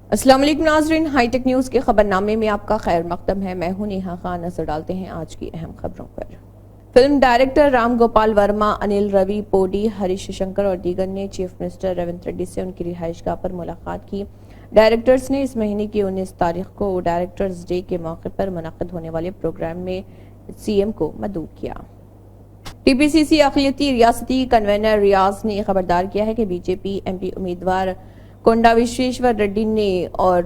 अस्सलाम वालेकुम नाज़रीन, हाईटेक न्यूज़ के खबरनामे में आपका खैर मकदम है। मैं हूं नेहा खान। नजर डालते हैं आज की अहम खबरों पर। फिल्म डायरेक्टर राम गोपाल वर्मा, अनिल रवि पोडी, हरीश शंकर और दीगर ने चीफ मिनिस्टर रेवंत रेड्डी से उनकी रिहाइशगाह पर मुलाकात की। डायरेक्टर्स ने इस महीने की 19 तारीख को डायरेक्टर्स डे के मौके पर मुनक़िद होने वाले प्रोग्राम में सीएम को मदऊ किया। टीपीसीसी अक़लियती रियासती कन्वेनर रियाज ने खबरदार किया है कि बीजेपी एमपी उम्मीदवार कोंडा विश्वेश्वर रेड्डी ने और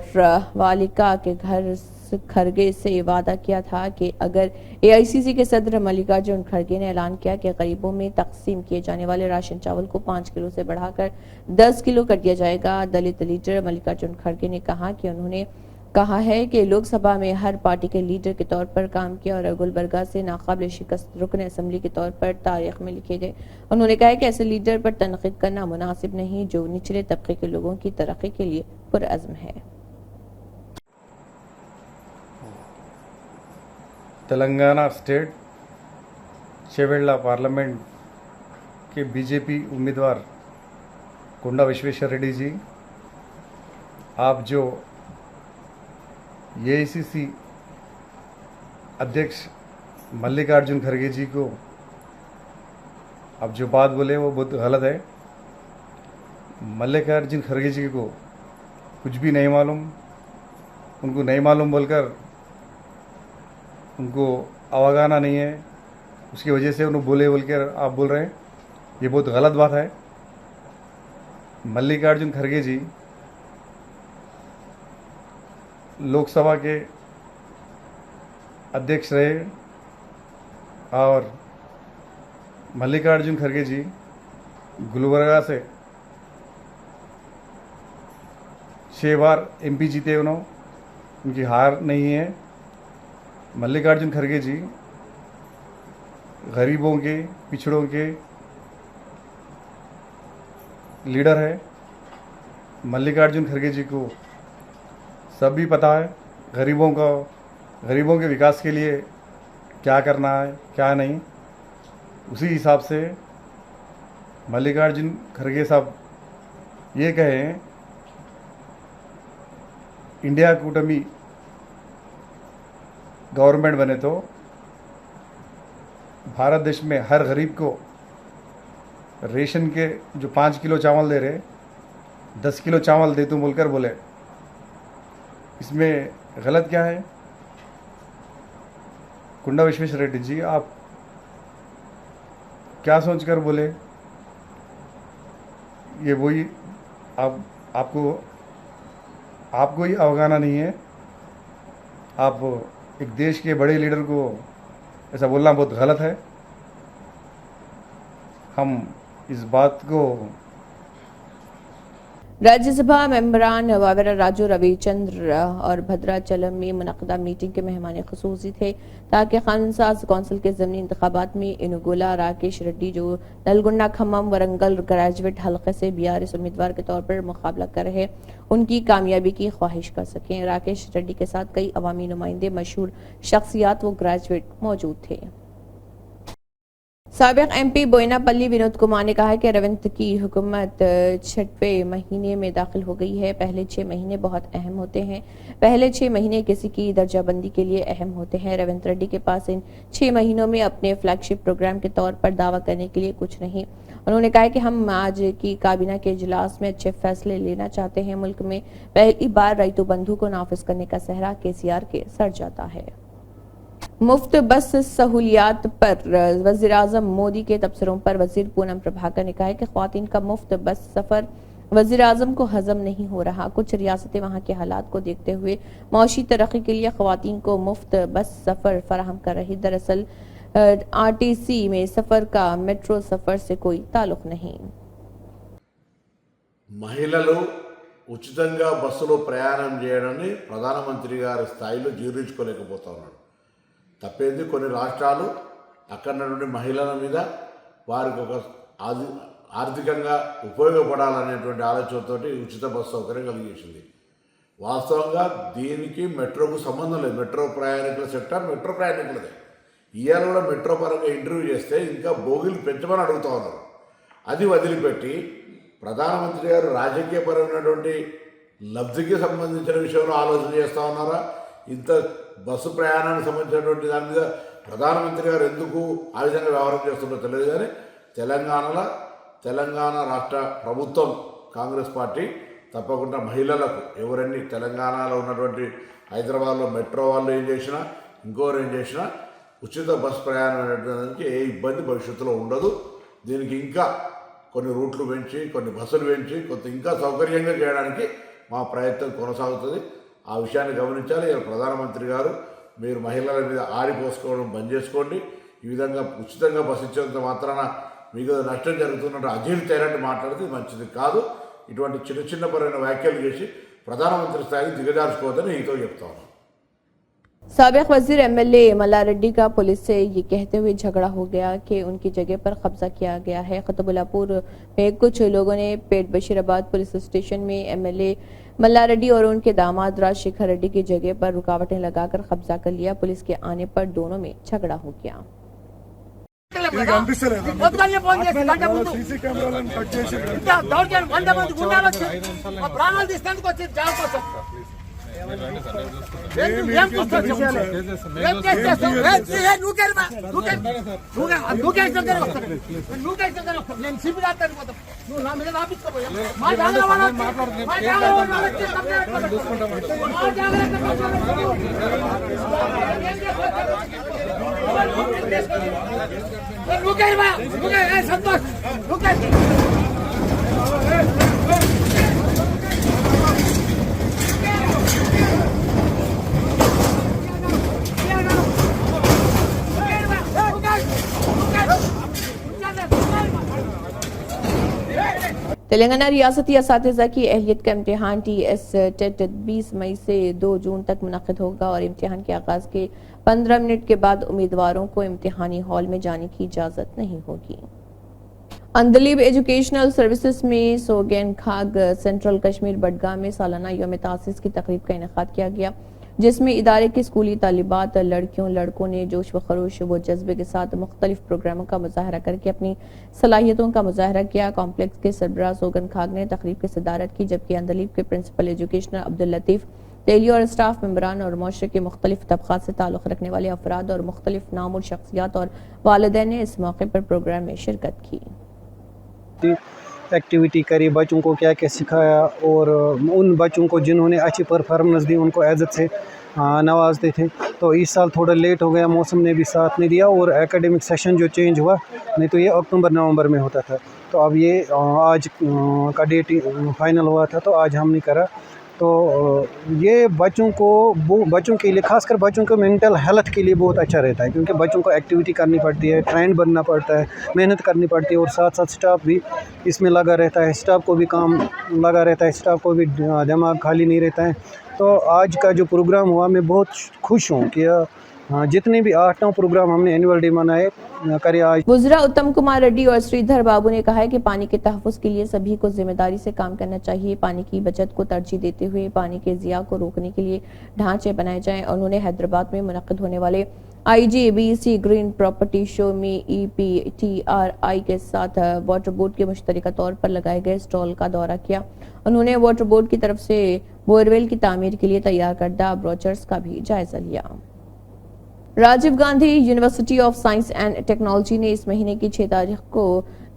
वालिका के घर खड़गे से वादा किया था कि अगर एआईसीसी के सदर मल्लिकार्जुन खड़गे ने ऐलान किया कि गरीबों में तकसीम किए जाने वाले राशन चावल को 5 किलो से बढ़ाकर 10 किलो कर दिया जाएगा। दलित लीडर मल्लिकार्जुन खड़गे ने कहा कि उन्होंने कहा है कि लोकसभा में हर पार्टी के लीडर के तौर पर काम किया और गुलबर्गा से नाकाबिल शिकस्त रुकन असम्बली के तौर पर तारीख में लिखे गए। उन्होंने कहा कि ऐसे लीडर पर तनकीद करना मुनासिब नहीं जो निचले तबके के लोगों की तरक्की के लिए पुरअज़्म है। तेलंगाना स्टेट चेवेल्ला पार्लियामेंट के बीजेपी उम्मीदवार कोंडा विश्वेश्वर रेड्डी जी, आप जो एआईसीसी अध्यक्ष मल्लिकार्जुन खड़गे जी को अब जो बात बोले वो बहुत गलत है। मल्लिकार्जुन खड़गे जी को कुछ भी नहीं मालूम, उनको नहीं मालूम बोलकर उनको अवगाना नहीं है, उसकी वजह से उन्हें बोले बोलकर आप बोल रहे हैं, ये बहुत गलत बात है। मल्लिकार्जुन खड़गे जी लोकसभा के अध्यक्ष रहे और मल्लिकार्जुन खड़गे जी गुलबर्गा से 6 बार एमपी जीते, उनकी हार नहीं है। मल्लिकार्जुन खड़गे जी गरीबों के, पिछड़ों के लीडर है। मल्लिकार्जुन खड़गे जी को सब भी पता है गरीबों के विकास के लिए क्या करना है क्या नहीं। उसी हिसाब से मल्लिकार्जुन खड़गे साहब ये कहें, इंडिया कूटमी गवर्नमेंट बने तो भारत देश में हर गरीब को रेशन के जो 5 किलो चावल दे रहे 10 किलो चावल दे तुम बोलकर बोले, इसमें गलत क्या है? कोंडा विश्वेश्वर रेड्डी जी, आप क्या सोचकर बोले? ये वही आपको ही अवगाना नहीं है। आप एक देश के बड़े लीडर को ऐसा बोलना बहुत गलत है। हम इस बात को राज्यसभा मेंबरान वावेरा राजू, रविचंद्र और भद्राचलम में मुनक़दा मीटिंग के मेहमान ख़ुसूसी थे ताकि कानून साज कौंसिल के ज़मीनी इंतखाबात में इनुगुला राकेश रेड्डी जो नलगुंडा खम्मम वरंगल ग्रेजुएट हल्के से बीआरएस उम्मीदवार के तौर पर मुकाबला कर रहे उनकी कामयाबी की ख्वाहिश कर सकें। राकेश रेड्डी के साथ कई अवामी नुमाइंदे, मशहूर शख्सियात व ग्रेजुएट मौजूद थे। साबिक एमपी बोयनापल्ली विनोद कुमार ने कहा है कि रेवंत की हुकूमत 6वें महीने में दाखिल हो गई है। पहले 6 महीने बहुत अहम होते हैं। पहले 6 महीने किसी की दर्जाबंदी के लिए अहम होते हैं। रेवंत रेड्डी के पास इन 6 महीनों में अपने फ्लैगशिप प्रोग्राम के तौर पर दावा करने के लिए कुछ नहीं। उन्होंने कहा कि हम आज की काबीना के इजलास में अच्छे फैसले लेना चाहते हैं। मुल्क में पहली बार रईतु बंधु को नाफिज करने का सहरा केसीआर के सर जाता है। मुफ्त बस सहूलियात पर वज़ीर आज़म मोदी के तबसरों पर वज़ीर पूनम प्रभाकर ने कहा है कि ख्वातीन का मुफ्त बस सफर वज़ीर आज़म को हजम नहीं हो रहा। कुछ रियासतें वहां के हालात को देखते हुए मौशी तरक्की के लिए ख्वातीन को मुफ्त बस सफर फराहम कर रही। दरअसल आरटीसी में सफर का मेट्रो सफर से कोई ताल्लुक नहीं। మహిళలు ఉచితంగా బస్సులో ప్రయాణం చేయడాన్ని ప్రధానమంత్రి గారి స్థాయిలో జీర్ణించుకోలేకపోతున్నాడు. తప్పేంది, కొన్ని రాష్ట్రాలు అక్కడ నుండి మహిళల మీద వారికి ఒక ఆర్థికంగా ఉపయోగపడాలనేటువంటి ఆలోచనతో ఉచిత బస్సు సౌకర్యం కలిగేసింది. వాస్తవంగా దీనికి మెట్రోకు సంబంధం లేదు. మెట్రో ప్రయాణికుల సెక్టర్ మెట్రో ప్రయాణికులదే. ఇవాళ కూడా మెట్రో పరంగా ఇంటర్వ్యూ చేస్తే ఇంకా బోగిలు పెంచమని అడుగుతూ ఉన్నారు. అది వదిలిపెట్టి ప్రధానమంత్రి గారు రాజకీయపరమైనటువంటి లబ్ధికి సంబంధించిన విషయంలో ఆలోచన చేస్తూ ఉన్నారా? ఇంత బస్సు ప్రయాణానికి సంబంధించినటువంటి దాని మీద ప్రధానమంత్రి గారు ఎందుకు ఆ విధంగా వ్యవహారం చేస్తుందో తెలియదు. కానీ తెలంగాణ రాష్ట్ర ప్రభుత్వం కాంగ్రెస్ పార్టీ తప్పకుండా మహిళలకు ఎవరన్నీ తెలంగాణలో ఉన్నటువంటి హైదరాబాద్లో మెట్రో వాళ్ళు ఏం చేసినా ఇంకోరు ఏం చేసినా ఉచిత బస్ ప్రయాణం అనేటువంటి ఏ ఇబ్బంది భవిష్యత్తులో ఉండదు. దీనికి ఇంకా కొన్ని రూట్లు పెంచి కొన్ని బస్సులు పెంచి కొంత ఇంకా సౌకర్యంగా చేయడానికి మా ప్రయత్నం కొనసాగుతుంది. ఆ విషయాన్ని గమనించాలి. ఇలా ప్రధానమంత్రి గారు మీరు మహిళల మీద ఆడిపోసుకోవడం బంద్ చేసుకోండి. ఈ విధంగా ఉచితంగా బస్సు ఇచ్చేంత మాత్రాన మీకు నష్టం జరుగుతున్నట్టు అజీర్తి అయినట్టు మాట్లాడితే మంచిది కాదు. ఇటువంటి చిన్న పరమైన వ్యాఖ్యలు చేసి ప్రధానమంత్రి స్థాయికి దిగజార్చుకోవద్దని ఈతో చెప్తాను. साबिक वजीर एमएलए मल्ला रेड्डी का पुलिस से ये कहते हुए झगड़ा हो गया कि उनकी जगह पर कब्जा किया गया है। कुतुबुल्लापुर में कुछ लोगों ने पेट बशीराबाद पुलिस स्टेशन में एमएलए मल्ला रेड्डी और उनके दामाद राजशेखर रेड्डी की जगह पर रुकावटें लगाकर कब्जा कर लिया। पुलिस के आने पर दोनों में झगड़ा हो गया। సీసీ కెమెరాలను కట్ చేసి దౌర్జన్యం 100 మంది గుండాలు వచ్చి ప్రాణాలు తీసేందుకు వచ్చి జాబ్ కోసం నేను సిబి రాస్తాను నువ్వు నా మీద రాపించుకోపోయా మా సంతోష్ तेलंगाना रियासती असातिज़ा की अहलियत का इम्तिहान TS टेट 20 मई से 2 जून तक मुनक़िद होगा और इम्तिहान के आगाज़ के 15 मिनट के बाद उम्मीदवारों को इम्तिहानी हॉल में जाने की इजाज़त नहीं होगी। अंदलीब एजुकेशनल सर्विसेज में सोगेन खाग सेंट्रल कश्मीर बडगाम में सालाना यौम तासीस की तकरीब का इनेकाद किया गया, जिसमें इदारे की स्कूली तालिबात लड़कियों लड़कों ने जोश व खरोश व जज्बे के साथ मुख्तलिफ प्रोग्रामों का मुजाहरा करके अपनी सलाहियतों का मुजाहरा किया। कॉम्प्लेक्स के सरबराह सोगन खाग ने तकरीब की सदारत की, जबकि अंदलीब के प्रिंसिपल एजुकेशनर अब्दुल लतीफ तेली और स्टाफ मेंबरान और मुआशरे के मुख्तलिफ तबक़ात से ताल्लुक़ रखने वाले अफराद और मुख्तलिफ नामुर शख्सियात और वालिदैन ने इस मौके पर प्रोग्राम में शिरकत की। एक्टिविटी करी, बच्चों को क्या क्या सिखाया और उन बच्चों को जिन्होंने अच्छी परफॉर्मेंस दी उनको इज़्ज़त से नवाजते थे। तो इस साल थोड़ा लेट हो गया, मौसम ने भी साथ नहीं दिया और एकेडमिक सेशन जो चेंज हुआ, नहीं तो ये अक्टूबर नवंबर में होता था। तो अब ये आज का डेट फाइनल हुआ था तो आज हमने करा। तो ये बच्चों के लिए, खासकर बच्चों को मेंटल हेल्थ के लिए बहुत अच्छा रहता है, क्योंकि बच्चों को एक्टिविटी करनी पड़ती है, ट्रेंड बनना पड़ता है, मेहनत करनी पड़ती है और साथ साथ स्टाफ भी इसमें लगा रहता है, स्टाफ को भी काम लगा रहता है, स्टाफ को भी दिमाग खाली नहीं रहता है। तो आज का जो प्रोग्राम हुआ मैं बहुत खुश हूँ कि जितने भी 8-9 प्रोग्राम हमने एनुअल डे मनाए करे आज। वज़ीर उत्तम कुमार रेड्डी और श्रीधर बाबू ने कहा है कि पानी के तहफ़्फ़ुज़ के लिए सभी को जिम्मेदारी से काम करना चाहिए। पानी की बचत को तरजीह देते हुए पानी के ज़िया को रोकने के लिए ढांचे बनाए जाएं। उन्होंने हैदराबाद में मुनक़्क़िद होने वाले IGBC ग्रीन प्रॉपर्टी शो में EPTRI के साथ वाटर बोर्ड के मुश्तरका तौर पर लगाए गए स्टॉल का दौरा किया। उन्होंने वाटर बोर्ड की तरफ से बोरवेल की तामीर के लिए तैयार करदा ब्रोचर्स का भी जायजा लिया। Rajiv Gandhi university of science and technology ने इस महीने की 6 तारीख को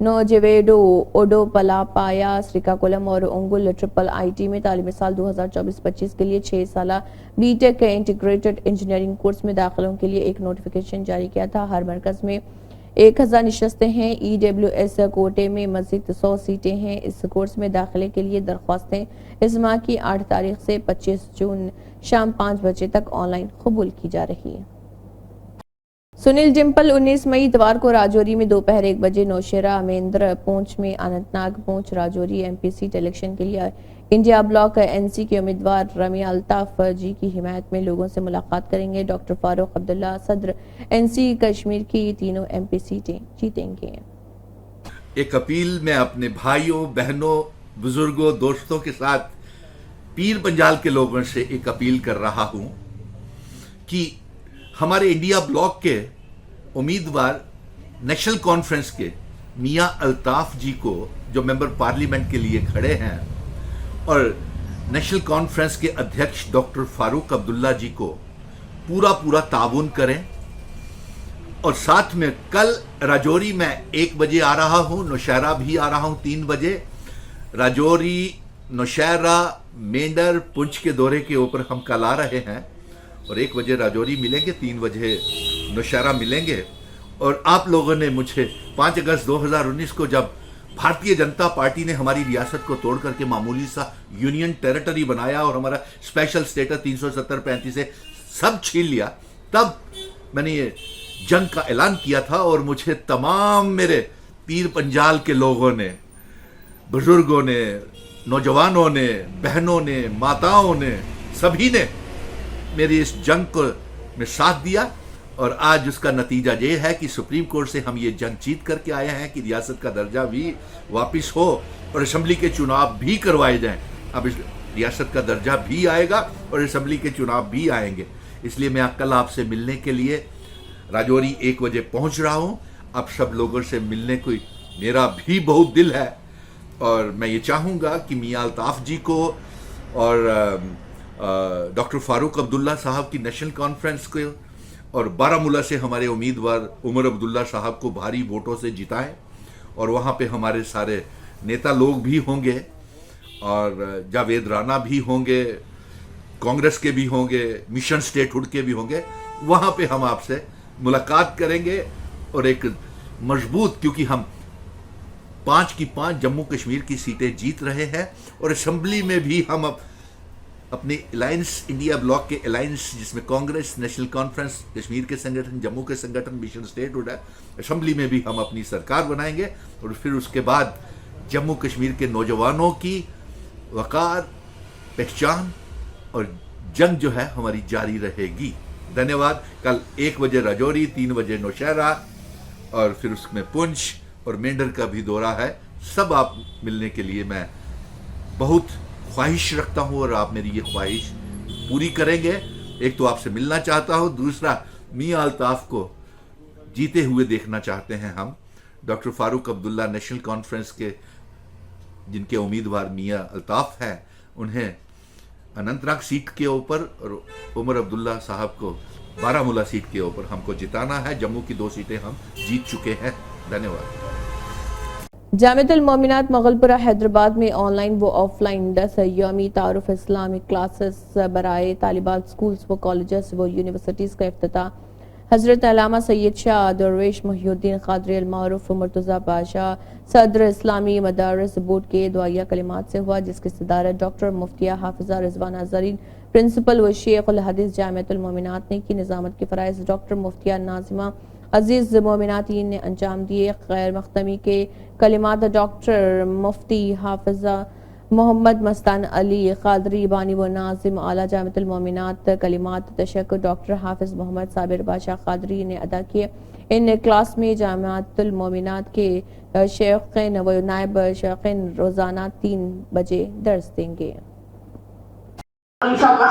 नोजेवेडो ओडोपलापाया श्रीकाकुलम और उंगुल ट्रिपल IT में तालीमी साल 2024-25 के लिए 6 साला BTech इंटीग्रेटेड इंजीनियरिंग कोर्स में दाखिलों के लिए एक नोटिफिकेशन जारी किया था। हर मरकज में 1000 निशस्तें हैं। EWS कोटे में मजीद 100 सीटें हैं। इस कोर्स में दाखिले के लिए दरख्वास्तें इस माह की 8 तारीख से 25 जून शाम 5 बजे तक ऑनलाइन कबूल की जा रही है। सुनील डिम्पल 19 मई इतवार को राजौरी में दोपहर 1 बजे नौशेरा अमेंद्र पूंछ में अनंतनाग पूंछ राजौरी MP सीट इलेक्शन के लिए इंडिया ब्लॉक NC के उम्मीदवार रमिया अल्ताफ जी की हिमायत में लोगों से मुलाकात करेंगे। डॉक्टर फारूक अब्दुल्ला सदर NC कश्मीर की तीनों MP सीटें जीतेंगे। एक अपील मैं अपने भाइयों बहनों बुजुर्गों दोस्तों के साथ पीर पंजाल के लोगों से एक अपील कर रहा हूं कि हमारे इंडिया ब्लॉक के उम्मीदवार नेशनल कॉन्फ्रेंस के मियां अल्ताफ जी को, जो मेंबर पार्लियामेंट के लिए खड़े हैं और नेशनल कॉन्फ्रेंस के अध्यक्ष डॉक्टर फारूक अब्दुल्ला जी को पूरा ताउन करें। और साथ में कल राजौरी में 1 बजे आ रहा हूं, नौशहरा भी आ रहा हूं 3 बजे। राजौरी, नौशहरा, मेंढर, पुंछ के दौरे के ऊपर हम कल आ रहे हैं और 1 बजे राजौरी मिलेंगे, 3 बजे नौशहरा मिलेंगे। और आप लोगों ने मुझे 5 अगस्त 2019 को जब भारतीय जनता पार्टी ने हमारी रियासत को तोड़ करके मामूली सा यूनियन टेरिटरी बनाया और हमारा स्पेशल स्टेटस 370-35 से सब छीन लिया, तब मैंने ये जंग का ऐलान किया था। और मुझे तमाम मेरे पीर पंजाल के लोगों ने, बुजुर्गों ने, नौजवानों ने, बहनों ने, माताओं ने, सभी ने मेरी इस जंग को में साथ दिया। और आज उसका नतीजा ये है कि सुप्रीम कोर्ट से हम ये जंग जीत करके आए हैं कि रियासत का दर्जा भी वापस हो और असेंबली के चुनाव भी करवाए जाएं। अब इस रियासत का दर्जा भी आएगा और असेंबली के चुनाव भी आएंगे। इसलिए मैं कल आपसे मिलने के लिए राजौरी 1 बजे पहुंच रहा हूं। आप सब लोगों से मिलने को मेरा भी बहुत दिल है और मैं ये चाहूँगा कि मियां अल्ताफ जी को और डॉक्टर फारूक अब्दुल्ला साहब की नेशनल कॉन्फ्रेंस को और बारामूला से हमारे उम्मीदवार उमर अब्दुल्ला साहब को भारी वोटों से जिताएं। और वहाँ पे हमारे सारे नेता लोग भी होंगे और जावेद राना भी होंगे, कांग्रेस के भी होंगे, मिशन स्टेटहुड के भी होंगे। वहाँ पे हम आपसे मुलाकात करेंगे और एक मजबूत, क्योंकि हम 5 की 5 जम्मू कश्मीर की सीटें जीत रहे हैं और असेंबली में भी हम अपने अलायंस, इंडिया ब्लॉक के अलायंस जिसमें कांग्रेस, नेशनल कॉन्फ्रेंस, कश्मीर के संगठन, जम्मू के संगठन, मिशन स्टेटहुड है, असेंबली में भी हम अपनी सरकार बनाएंगे। और फिर उसके बाद जम्मू कश्मीर के नौजवानों की वकार, पहचान और जंग जो है हमारी जारी रहेगी। धन्यवाद। कल 1 बजे राजौरी, 3 बजे नौशहरा और फिर उसमें पुंछ और मेंढर का भी दौरा है। सब आप मिलने के लिए मैं बहुत ख्वाहिश रखता हूं और आप मेरी ये ख्वाहिश पूरी करेंगे। एक तो आपसे मिलना चाहता हूं, दूसरा मियां अल्ताफ को जीते हुए देखना चाहते हैं हम। Doctor Farooq Abdullah national conference के जिनके उम्मीदवार मियां अल्ताफ हैं, उन्हें अनंतनाग सीट के ऊपर और उमर अब्दुल्ला साहब को बारामूला सीट के ऊपर हमको जिताना है। जम्मू की 2 सीटें हम जीत चुके हैं। धन्यवाद। जामिअतुल मोमिनात मुगलपुरा हैदराबाद में ऑनलाइन व ऑफलाइन 10 यौमी तारुफ इस्लामिक क्लासेस बराए तालिबात स्कूल्स व कॉलेजेस व यूनिवर्सिटीज़ का इफ्तिताह हजरत अल्लामा सैयद शाह दरवेश मुहियुद्दीन क़ादरी अल मारूफ मुर्तज़ा पाशा सदर इस्लामी मदारिस बोर्ड के दुआया कलिमात से हुआ, जिसकी सदारत डॉक्टर मुफ्तिया हाफिजा रिजवाना ज़रीन प्रिंसिपल व शेख उल हदीस जामिअतुल मोमिनात ने की। निज़ामत के फ़राइज़ डॉक्टर मुफ्तिया नाज़िमा अजीज मोमिनातीन ने अंजाम दिए। खैर मख्तमी के कलिमात डॉक्टर मुफ्ती हाफिजा मोहम्मद मस्तान अली क़ादरी बानी व नाजिम आला जामिअतुल मोमिनात कलिमात तशक्कुर डॉक्टर हाफिज मोहम्मद साबिर बादशाह क़ादरी ने अदा किए। इन क्लास में जामिअतुल मोमिनात के शेखैन व नायब शेखैन रोजाना 3 बजे दर्स देंगे। इंशाअल्लाह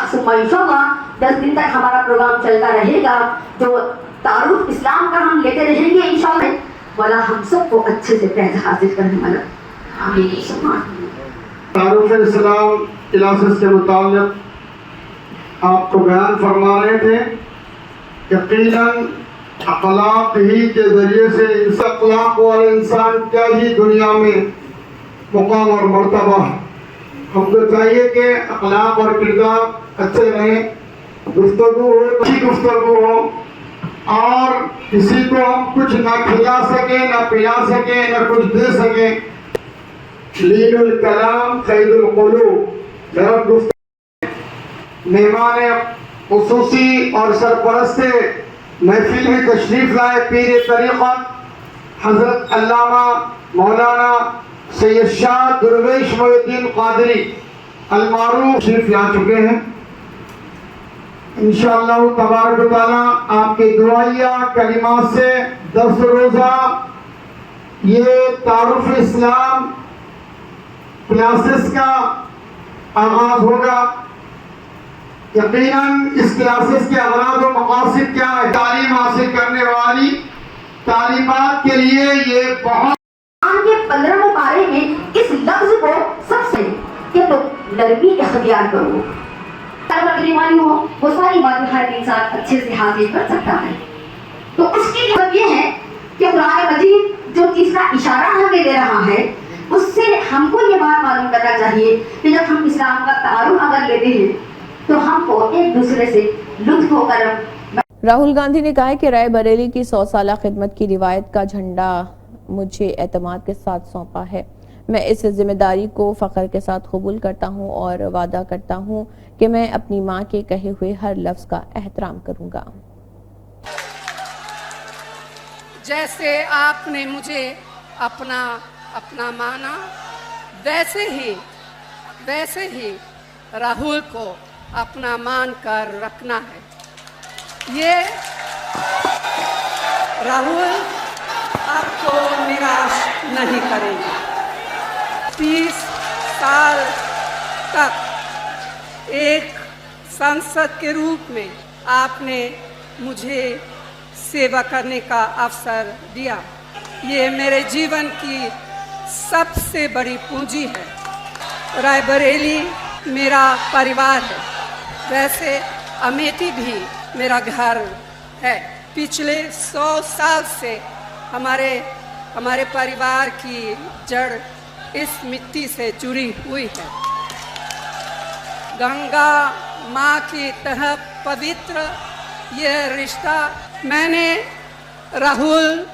10 दिन तक हमारा प्रोग्राम चलता रहेगा, जो तारुफ इस्लाम का हम लेते रहेंगे इंशाअल्लाह। वाला हम सबको अच्छे से फैज़ हासिल करने वाला आमीन। तारुफ इस्लाम क्लासेस के मुताल्लिक़ आपको बयान फरमा रहे थे। यकीनन अखलाक ही के ज़रिए से इस अखलाक वाले इंसान क्या ही दुनिया में मुकाम और मर्तबा। हमको चाहिए कि अखलाक और किरदार अच्छे रहें, गुफ्तगू हो, अच्छी गुफ्तगू हो और किसी को हम कुछ ना खिला सके, ना पिला सके, ना कुछ दे सके। लीनुल कलाम खैरुल क़ुलूब। नरम गुफ्तगू। मेहमान खुसूसी और सरपरस्ते महफिल में तशरीफ लाए पीर तरीक़त हज़रत अल्लामा मौलाना सैयद शाह दरवेश मुहियुद्दीन क़ादरी अल मारूफ तशरीफ ला चुके हैं। इंशाअल्लाह तबारक व तआला आपके दुआया कलिमात से 10 रोज़ा ये तारुफ इस्लाम क्लासेस का आगाज होगा। यकीनन इस क्लासेस के अगराद और मकासद क्या है? तालीम हासिल करने वाली तालीमात के लिए ये बहुत के 15वें पारे में इस लफ्ज को सबसे कि तो नरमी इख्तियार करो। करने वाली हो वो सारी बातें हर इंसान अच्छे से हासिल कर सकता है। तो उसके लिए ये है कि कुरान मजीद जो चीज का इशारा हमें दे रहा है उससे हमको ये बात मालूम करना चाहिए कि जब हम इस्लाम का तारुफ अगर लेते हैं तो हमको एक दूसरे से लुत्फ होकर। राहुल गांधी ने कहा है कि राय बरेली की 100 साल खिदमत की रिवायत का झंडा मुझे एतमाद के साथ सौंपा है। मैं इस जिम्मेदारी को फख्र के साथ कबूल करता हूं और वादा करता हूं कि मैं अपनी मां के कहे हुए हर लफ्ज का एहतराम करूंगा। जैसे आपने मुझे अपना माना वैसे ही राहुल को अपना मान कर रखना है। ये राहुल आपको निराश नहीं करेंगे। 30 साल तक एक सांसद के रूप में आपने मुझे सेवा करने का अवसर दिया। ये मेरे जीवन की सबसे बड़ी पूंजी है। रायबरेली मेरा परिवार है, वैसे अमेठी भी मेरा घर है। पिछले 100 साल से हमारे परिवार की जड़ इस मिट्टी से जुड़ी हुई है। गंगा माँ की तरह पवित्र यह रिश्ता। मैंने राहुल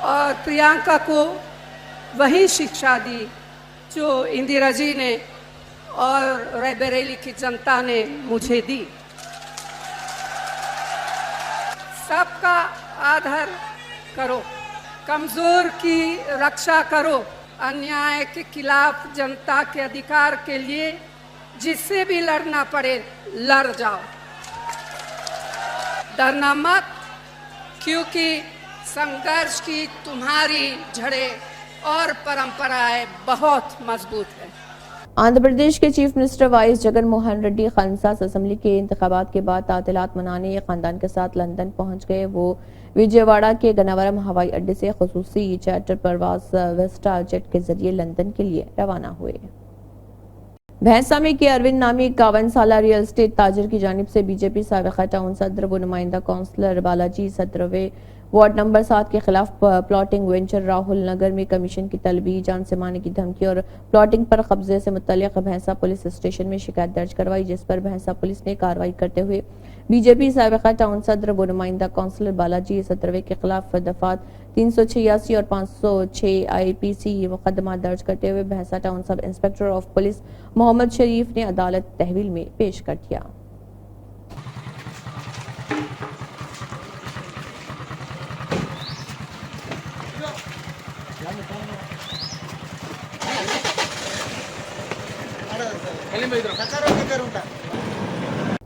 और प्रियंका को वही शिक्षा दी जो इंदिरा जी ने और रायबरेली की जनता ने मुझे दी। सबका आदर करो, कमजोर की रक्षा करो, अन्याय के खिलाफ जनता के अधिकार के लिए जिससे भी लड़ना पड़े लड़ जाओ। डरना मत, क्योंकि संघर्ष की तुम्हारी जड़ें और परंपराएं बहुत मजबूत है। आंध्र प्रदेश के chief minister YS Jagan Mohan Reddy खानसास असेंबली के इंतखाबात के बाद तातीलात मनाने खानदान के साथ लंदन पहुंच गए। वो विजयवाड़ा के गनावरम हवाई अड्डे से खुसूसी चार्टर परवाज वेस्टा जेट के जरिए लंदन के लिए रवाना हुए। भैंसा में के अरविंद नामी 51 साल रियल एस्टेट ताजर की जानिब से बीजेपी साबिका टाउन सदर व नुमाइंदा काउंसलर बालाजी 17वें वार्ड नंबर 7 के खिलाफ प्लॉटिंग वेंचर राहुल नगर में कमीशन की तलबी, जान से मारने की धमकी और प्लॉटिंग पर कब्जे से मुतल्लिक भैंसा पुलिस स्टेशन में शिकायत दर्ज करवाई, जिस पर भैंसा पुलिस ने कार्रवाई करते हुए बीजेपी साबिका टाउन सदर व नुमाइंदा काउंसलर बालाजी 17वें के खिलाफ दफात 386 और 506 IPC मुकदमा दर्ज करते हुए Bhainsa town sub inspector of police Mohammad Sharif ने अदालत तहवील में पेश कर दिया।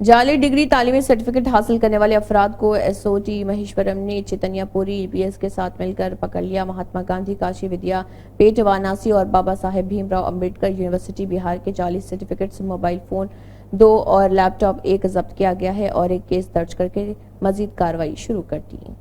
जाली डिग्री तालीमी सर्टिफिकेट हासिल करने वाले अफराद को SOT महेश्वरम ने चैतन्यपुरी EPS के साथ मिलकर पकड़ लिया। महात्मा गांधी काशी विद्या पीठ वाराणसी और बाबा साहेब भीमराव अंबेडकर यूनिवर्सिटी बिहार के 40 सर्टिफिकेट्स, मोबाइल फोन 2 और लैपटॉप 1 जब्त किया गया है और एक केस दर्ज करके मजीद कार्रवाई शुरू कर दी।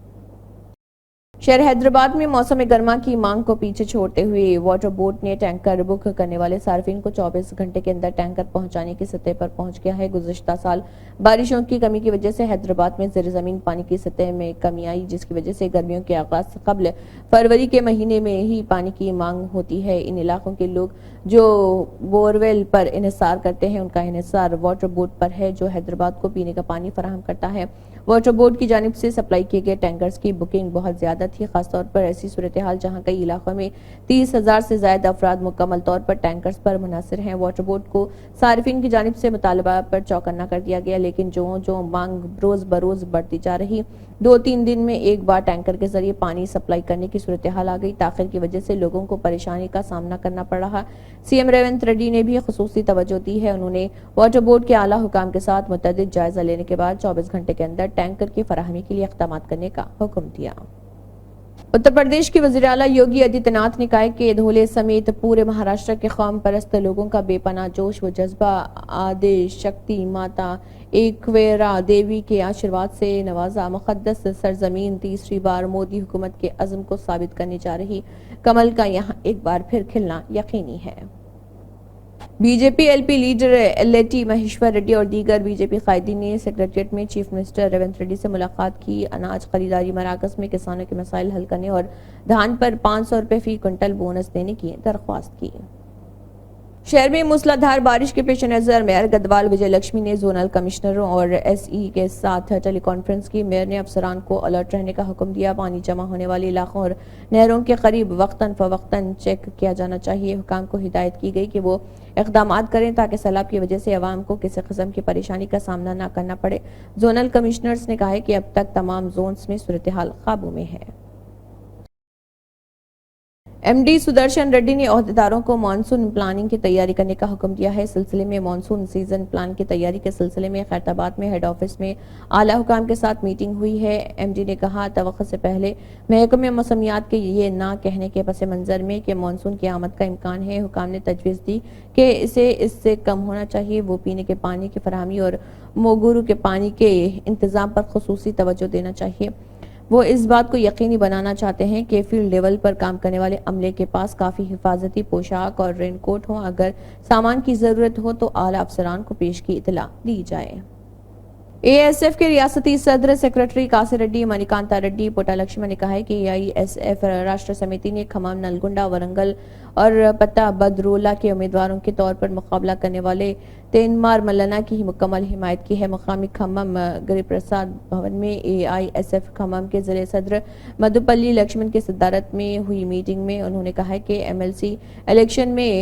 शहर हैदराबाद में मौसम गर्मा की मांग को पीछे छोड़ते हुए वाटर बोर्ड ने टैंकर बुक करने वाले सार्फिन को 24 घंटे के अंदर टैंकर पहुंचाने की सतह पर पहुंच गया है। गुज़िश्ता साल बारिशों की कमी की वजह से हैदराबाद में ज़ेर ज़मीन पानी की सतह में कमी आई, जिसकी वजह से गर्मियों के आगाज से कबल फरवरी के महीने में ही पानी की मांग होती है। इन इलाकों के लोग जो बोरवेल पर इन्हिसार करते हैं, उनका इन्हिसार वाटर बोर्ड पर है, जो हैदराबाद को पीने का पानी फराहम करता है। वाटर बोर्ड की जानिब से सप्लाई किए गए टैंकर्स की बुकिंग बहुत ज्यादा थी, खासतौर पर ऐसी सूरत हाल जहां कई इलाकों में 30,000 से ज्यादा अफराद मुकम्मल तौर पर टैंकर्स पर मुनहसर हैं। वाटर बोर्ड को सार्फिन की जानिब से मुतालबा पर चौकन्ना कर दिया गया, लेकिन जो मांग रोज बरोज बढ़ती जा रही, 2-3 दिन में एक बार टैंकर के जरिए पानी सप्लाई करने की सूरत हाल आ गई। ताखिर की वजह से लोगों को परेशानी का सामना करना पड़ रहा। CM रेवंत रेड्डी ने भी खुसूसी तवज्जो दी है। उन्होंने वाटर बोर्ड के आला हुकाम के साथ मुतअद्दिद जायजा लेने के बाद 24 घंटे के अंदर टैंकर की फराहमी के लिए इक़दाम करने का हुक्म दिया। उत्तर प्रदेश के वज़ीर आला योगी आदित्यनाथ ने कहा कि धोले समेत पूरे महाराष्ट्र के कौम परस्त लोगों का बेपनाह जोश व जज्बा आदि शक्ति माता एकवेरा देवी के आशीर्वाद से नवाजा मुक़द्दस सरजमीन तीसरी बार मोदी हुकूमत के अज़्म को साबित करने जा रही कमल का यहाँ एक बार फिर खिलना यकीनी है। BJP LP leader LT Maheshwar Reddy और दीगर बीजेपी कायदीन ने सेक्रेटरिएट में चीफ मिनिस्टर रेवंत रेड्डी से मुलाकात की। अनाज खरीदारी मराकज में किसानों के मसाइल हल करने और धान पर 500 रुपए फी क्विंटल बोनस देने की दरख्वास्त की। शहर में मूसलाधार बारिश के पेश नजर मेयर गदवाल विजय लक्ष्मी ने जोनल कमिश्नरों और एसई के साथ टेलीकॉन्फ्रेंस की। मेयर ने अफसरान को अलर्ट रहने का हुक्म दिया। पानी जमा होने वाले इलाकों और नहरों के करीब वक्तन फवक्तन चेक किया जाना चाहिए। हुकाम को हिदायत की गई कि वो इक़दाम करें ताकि सैलाब की वजह से अवाम को किसी किस्म की परेशानी का सामना न करना पड़े। जोनल कमिश्नर्स ने कहा है कि अब तक तमाम जोन्स में सूरत हाल काबू में है। एमडी सुदर्शन रेड्डी ने ओहदेदारों को मानसून प्लानिंग की तैयारी करने का हुक्म दिया है। इस सिलसिले में मानसून सीजन प्लान की तैयारी के सिलसिले में खैरताबाद में हेड ऑफिस में आला हुकाम के साथ मीटिंग हुई है। एमडी ने कहा, तवक्कुत से पहले महकमे मौसमियात के ये ना कहने के पस मंजर में कि मानसून की आमद का इम्कान है, हुकाम ने तजवीज़ दी कि इसे इससे कम होना चाहिए। वो पीने के पानी की फराहमी और मोगुरू के पानी के इंतजाम पर खुसूसी तवज्जो देना चाहिए। वो इस बात को यकीनी बनाना चाहते हैं कि फील्ड लेवल पर काम करने वाले अमले के पास काफ़ी हिफाजती पोशाक और रेनकोट हो। अगर सामान की ज़रूरत हो तो आला अफसरान को पेश की इतला दी जाए। एएसएफ के रियासती सदर सेक्रेटरी कासिर रेड्डी मणिकांता रेड्डी पोटालक्ष्मी ने कहा है कि एआईएसएफ राष्ट्र समिति ने खम्मम, नलगुंडा, वरंगल और पत्ता बदरोला के उम्मीदवारों के तौर पर मुकाबला करने वाले तेनमार मल्लाना की मुकम्मल हिमायत की है। मकामी खम्मम गिरि प्रसाद भवन में एआईएसएफ खम्मम के जिले सदर मधुपल्ली लक्ष्मण की सदारत में हुई मीटिंग में उन्होंने कहा है कि एमएलसी इलेक्शन में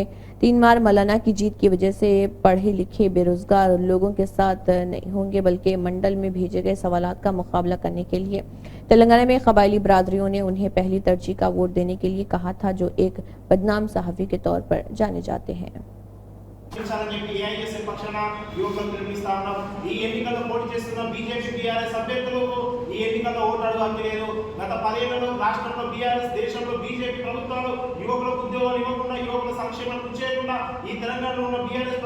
तीनमार मल्लाना की जीत की वजह से पढ़े लिखे बेरोजगार लोगों के साथ नहीं होंगे, बल्कि मंडल में भेजे गए सवालात का मुकाबला करने के लिए तेलंगाना में कबायली बरादरियों ने उन्हें पहली तरजीह का वोट देने के लिए कहा था, जो एक बदनाम सहाफी के तौर पर जाने जाते हैं। ఈ ఎన్నికల్లో పోటీ చేస్తున్న బీజేపీ బీఆర్ఎస్ అభ్యర్థులకు ఈ ఎన్నికల్లో ఓటు అడుగు హక్కు లేదు. గత 10 ఏళ్లలో రాష్ట్రంలో బీఆర్ఎస్, దేశంలో బీజేపీ ప్రభుత్వాలు యువకులకు ఉద్యోగాలు ఇవ్వకుండా, యువకుల సంక్షేమం కృషి చేయకుండా ఈ తెలంగాణలో ఉన్న బీఆర్ఎస్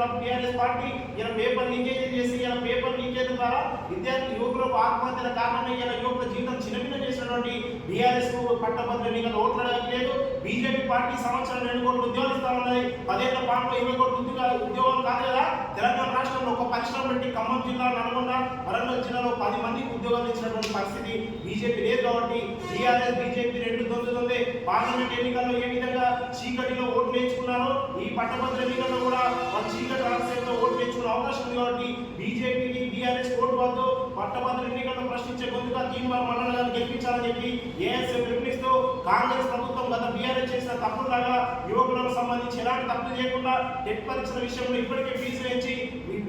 పార్టీ ఇలా పేపర్ లీకేజ్ చేసి ఇలా పేపర్ లీకేజ్ ద్వారా విద్యార్థి యువకులకు ఆత్మహత్యల కారణమై ఇలా యువకుల జీవితం చిన్నపిన్న చేసినటువంటి బీఆర్ఎస్ కు పట్టభద్ర ఎన్నికల్లో ఓట్లు అడగ లేదు. బీజేపీ పార్టీ సంవత్సరం 2 కోట్ల ఉద్యోగాలు ఇస్తా ఉన్నది. 10 ఏళ్ల పాటులో 20 కోట్ల ఉద్యోగాలు కాదు కదా. తెలంగాణ రాష్ట్రంలో ఒక పరిశ్రమ పెట్టి ఖమ్మం జిల్లా, నల్గొండ, వరంగల్ జిల్లాలో 10 మందికి ఉద్యోగాలు ఇచ్చినటువంటి పరిస్థితి బీజేపీ లేదు. కాబట్టి టీఆర్ఎస్ బీజేపీ రెండు దొందుతుంది. పార్లమెంట్ ఎన్నికల్లో ఏ విధంగా చీకటిలో ఓట్లు వేయించుకున్నారో ఈ పట్టభద్ర ఎన్నికల్లో కూడా వాళ్ళు చీకటి రహస్యంతో ఓట్లు వేయించుకునే అవకాశం ఉంది. కాబట్టి బీజేపీకి బీఆర్ఎస్ ఓటు వద్దు. పట్టభద్ర ఎన్నికల్లో ప్రశ్నించే గొంతుగా తీన్మార్ మల్లన్న గారిని గెలిపించాలని చెప్పి ఏఎస్ఎఫ్ పిలుపునిస్తూ కాంగ్రెస్ ప్రభుత్వం గత బీఆర్ఎస్ చేసిన తప్పులాగా యువకులకు సంబంధించి ఎలాంటి తప్పులు చేయకుండా టెట్ పరీక్షల విషయంలో ఇప్పటికే ఫీజు వేయించి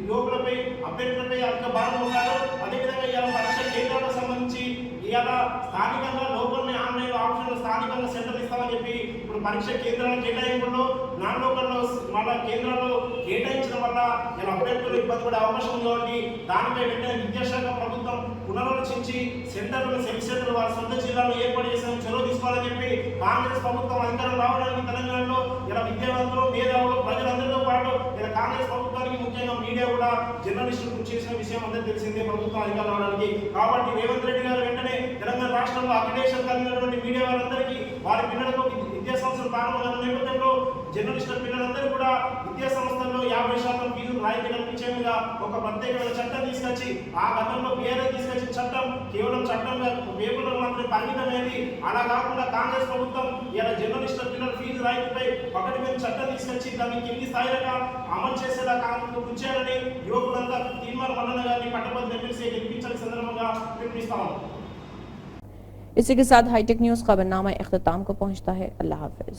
యువకులపై అభ్యర్థులపై అధిక భారం ఉన్నారు. అదేవిధంగా ఇలా పరీక్ష కేంద్రాలకు సంబంధించి ఇలా స్థానికంగా లోకల్ ఆన్లైన్ ఆప్షన్ స్థానికంగా సెంటర్ ఇస్తామని చెప్పి ఇప్పుడు పరీక్ష కేంద్రాల కేటాయింపుల్లో నాన్ లోకల్లో మళ్ళా కేంద్రాల్లో కేటాయించడం వల్ల ఇలా అభ్యర్థులు ఇబ్బంది పడే అవకాశం ఉంది. కాబట్టి దానిపై వెంటనే విద్యాశాఖ ప్రభుత్వం పునరాలోచించి సెంటర్లు, సెల్ఫ్ సెంటర్ వారి సొంత జిల్లాలో ఏర్పాటు చేసిన చొరవ తీసుకోవాలని చెప్పి కాంగ్రెస్ ప్రభుత్వం అధికారం రావడానికి తెలంగాణలో ఇలా విద్యావంతులు, మేధావులు, ప్రజలందరితో పాటు ఇలా కాంగ్రెస్ ప్రభుత్వానికి ముఖ్యంగా మీడియా కూడా జర్నలిస్టులు కృషి చేసిన విషయం అందరికీ తెలిసిందే ప్రభుత్వం అధికారం రావడానికి. కాబట్టి రేవంత్ రెడ్డి గారు వెంటనే తెలంగాణ రాష్ట్రంలో అక్రిడేషన్ కలిగినటువంటి మీడియా వారందరికీ వారి పిల్లలకు విద్యా సంస్థలు ప్రారంభమైన నేపథ్యంలో జర్నలిస్టుల పిల్లలందరూ కూడా విద్యా సంస్థల్లో 50% ఫీజులు రాయితీ కల్పించేందుగా ఒక ప్రత్యేకమైన చట్టం తీసుకొచ్చి, ఆ గతంలో బీఆర్ఎస్ తీసుకొచ్చిన చట్టం కేవలం చట్టంగా పేపర్లకు మాత్రమే పరిమితమైంది. అలా కాకుండా కాంగ్రెస్ ప్రభుత్వం ఇలా జర్నలిస్టుల పిల్లల ఫీజు రాయితీపై ఒకటి మీద చట్టం తీసుకొచ్చి దాన్ని కింది స్థాయిలో అమలు చేసేలా కృషి చేయాలని యువకులంతా తీన్మార్ మల్లన్న గారిని పట్టభద్ర ఎమ్మెల్సీ గెలిపించాలని సందర్భంగా పిలుపునిస్తాము. इसी के साथ हाईटेक न्यूज़ खबरनामा इख्तिताम को पहुंचता है। अल्लाह हाफिज।